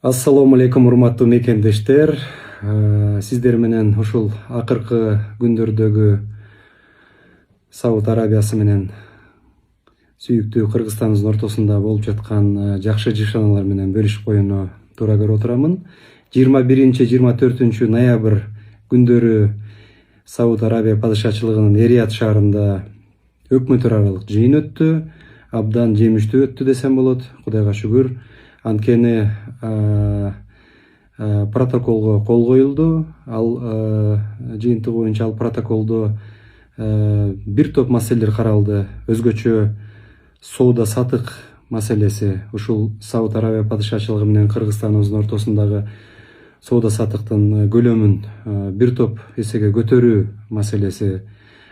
Ассаламу алейкум, урматтуу мекендештер. Сиздер менен ушул акыркы күндөрдөгү Сауд Арабиясы менен сүйүктүү Кыргызстаныбыздын ортосунда болуп жаткан жакшы жашаналар менен бөлүшүп коюуна туура көрүп отурамын. 21-24 ноябрь күндөрү Сауд Арабия падышачылыгынын Эрият шаарында өкмөттөр аралык жыйын өттү. Абдан жемиштүү өттү десем болот. Кудайга шүгүр. Анткени протоколго кол коюлду. Ал жыйынтыгы боюнча ал протоколдо бир топ маселелер каралды. Өзгөчө соода сатык маселеси, ушул Сауд Арабия падышачылыгы менен Кыргызстаныбыздын ортосундагы соода сатыктын көлөмүн бир топ эсеге көтөрүү маселеси.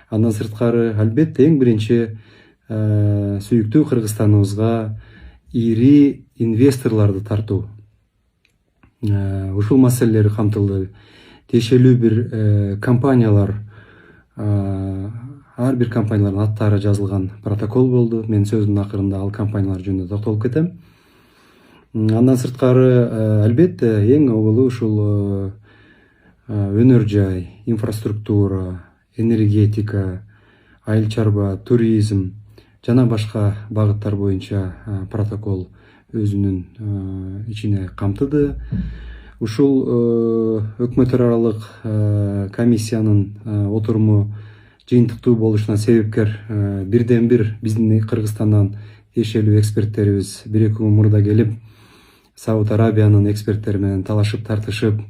Андан сырткары, албетте, эң биринчи сүйүктүү Кыргызстаныбызга ири инвесторлорду тартуу. Ушул маселелер камтылды. Тиешелүү бир компаниялар, ар бир компаниялардын аттары жазылган протокол болду. Мен сөзүмдүн акырында ал компаниялар жөнүндө токтолуп кетем. Андан сырткары, албетте, эң огулу ушул өнөр жай, инфраструктура, энергетика, айыл чарба, туризм жана башка багыттар боюнча протокол өзүнүн ичине камтыды. Ушул өкмөттөр аралык комиссиянын отуруму жыйынтыктуу болушуна себепкер бирден бир биздин Кыргызстандан тиешелүү эксперттерибиз 1-2 күн мурда келип, Сауд Арабиянын эксперттери менен талашып тартышып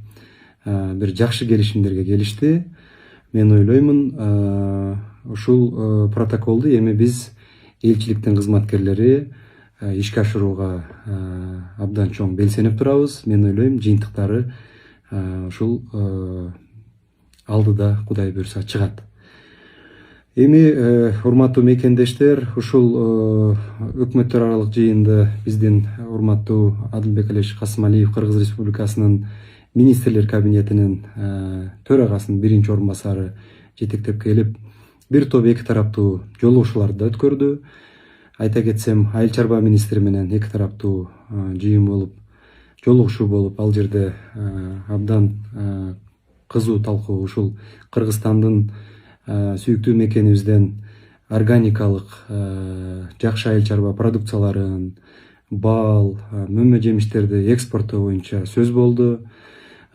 бир жакшы келишимдерге келишти. Мен ойлоймун, ушул протоколду эми биз элчиликтин кызматкерлери ишке ашырууга абдан чоң белсенип турабыз. Мен ойлойм, жыйынтыктары ушул алдыда Кудай буйрса чыгат. Эми, урматтуу мекендештер, ушул өкмөттөр аралык жыйынды биздин урматтуу Адылбек Алиевич Касымалиев, Кыргыз Республикасынын министрлер кабинетинин төрагасынын биринчи орун басары жетектеп келип, бир топ эки тараптуу жолугушууларды өткөрдү. Айта кетсем, айыл чарба министри менен эки тараптуу жыйын болуп, жолугушуу болуп, ал жерде абдан кызуу талкуу ушул Кыргызстандын сүйүктүү мекенибизден органикалык жакшы айыл чарба продукцияларын, бал, мөмө жемиштерди экспорттоо боюнча сөз болду.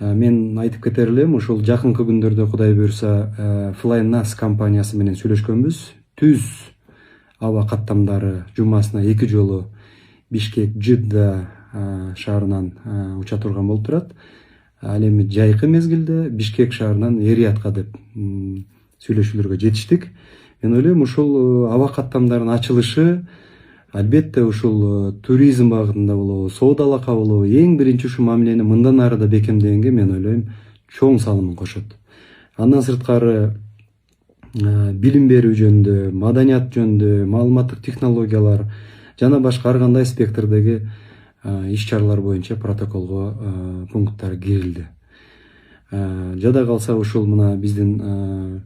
Мен айтып кетер элем, ушул жакынкы күндөрдө Кудай буйрса Flynas компаниясы менен сүйлөшкөнбүз. Түз аба каттамдары жумасына 2 жолу Бишкек, Жидда шаарынан уча турган болуп турат. Ал эми жайкы мезгилде Бишкек шаарынан Эриятка деп сүйлөшүүлөргө жетиштик. Мен ойлойм, ушул аба каттамдардын ачылышы албетте ушул туризм багытында болобу, соода алака болобу, эң биринчи ушу мамилени мындан ары да бекемдегенге мен ойлойм чоң салымын кошот. Андан сырткары, билим берүү жөнүндө, маданият жөнүндө, маалыматтык технологиялар жана башка ар кандай спектрдеги иш чаралар боюнча протоколго пункттар кирилди. Жада калса, ушул мына биздин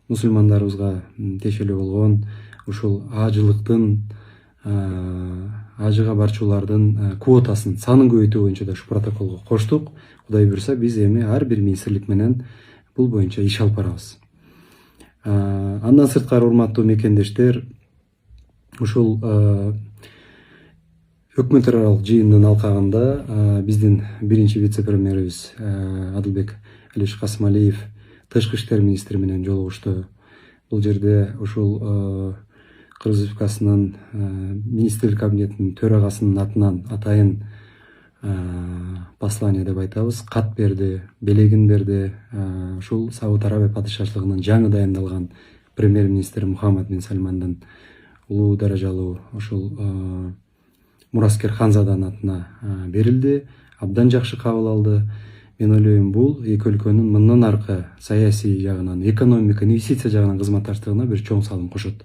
мусулмандарыбызга тиешелүү болгон ушул ажылыктын, ажыга барчулардын квотасын, санын көбөйтүү боюнча да ушу протоколго коштук. Кудай буйрса, биз эми ар бир министрлик менен бул боюнча иш алып барабыз. Андан сырткары, урматтуу мекендештер, ушул өкмөттөр аралык жыйындын алкагында биздин биринчи вице-премьерибиз Адылбек Алиевич Касымалиев тышкы иштер министри менен жолугушту. Бул жерде ушул Кыргыз Республикасынын министрлер кабинетинин төрагасынын атынан атайын послание деп айтабыз, кат берди, белегин берди. Ушул Сауд Арабия падышачылыгынын жаңы дайындалган премьер-министри Мухаммад бин Сальмандын улуу даражалуу ушул мураскер ханзаданын атына берилди. Абдан жакшы кабыл алды. Мен ойлойм, бул эки өлкөнүн мындан аркы саясий жагынан, экономика, инвестиция жагынан кызматташтыгына бир чоң салым кошот.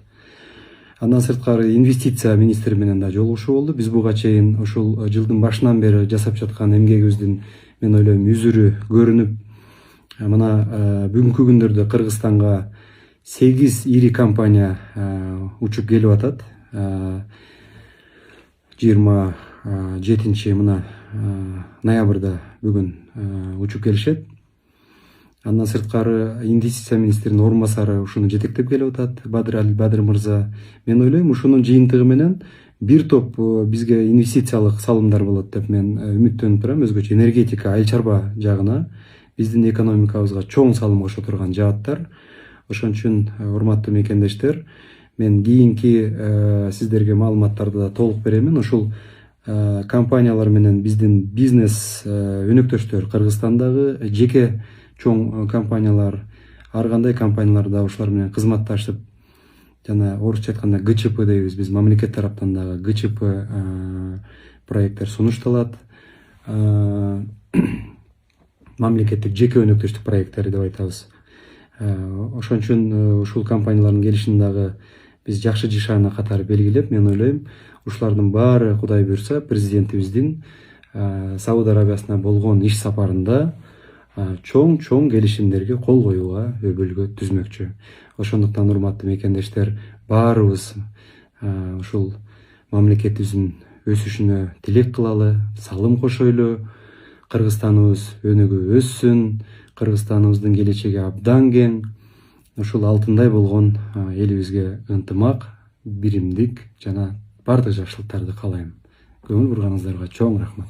Андан сырткары, инвестиция министри менен да жолугушуу болду. Биз буга чейин ушул жылдын башынан бери жасап жаткан эмгегибиздин, мен ойлойм, үзүрү көрүнүп, мына бүгүнкү күндөрдө Кыргызстанга 8 ири компания учуп келип атат. 27 мына ноябрда бүгүн учуп келишет. Андан сырткары инвестиция министринин орун басары ушуну жетектеп келип атат, Бадыр мырза. Мен ойлойм, ушунун жыйынтыгы менен бир топ бизге инвестициялык салымдар болот деп мен үмүттөнүп турам. Өзгөчө энергетика, айыл чарба жагына биздин экономикабызга чоң салым кошо турган жааттар. Ошон үчүн урматтуу мекендештер, мен кийинки сиздерге маалыматтарды да толук беремин. Ушул компаниялар менен биздин бизнес өнөктөштөр, Кыргызстандагы жеке чоң компаниялар, ар кандай компаниялар да ушулар менен кызматташып, жана орусча айтканда ГЧП дейбиз биз, мамлекет тараптан дагы ГЧП проекттер сунушталат. Мамлекеттик жеке өнөктөштүк проекттери деп айтабыз. Ошон үчүн ушул компаниялардын келишин дагы биз жакшы жишана катары белгилеп, мен ойлойм, ушулардын баары Кудай буйрса президентибиздин Сауд Арабиясына болгон иш сапарында чоң келишимдерге кол коюуга өбөлгө түзмөкчү. Ошондуктан урматтуу мекендештер, баарыбыз ушул мамлекетибиздин өсүшүнө тилек кылалы, салым кошойлу, Кыргызстаныбыз өнүгүп өссүн, Кыргызстаныбыздын келечеги абдан кең. Ушул алтындай болгон элибизге ынтымак, биримдик жана бардык жакшылыктарды каалайм. Көңүл бурганыңыздарга чоң рахмат.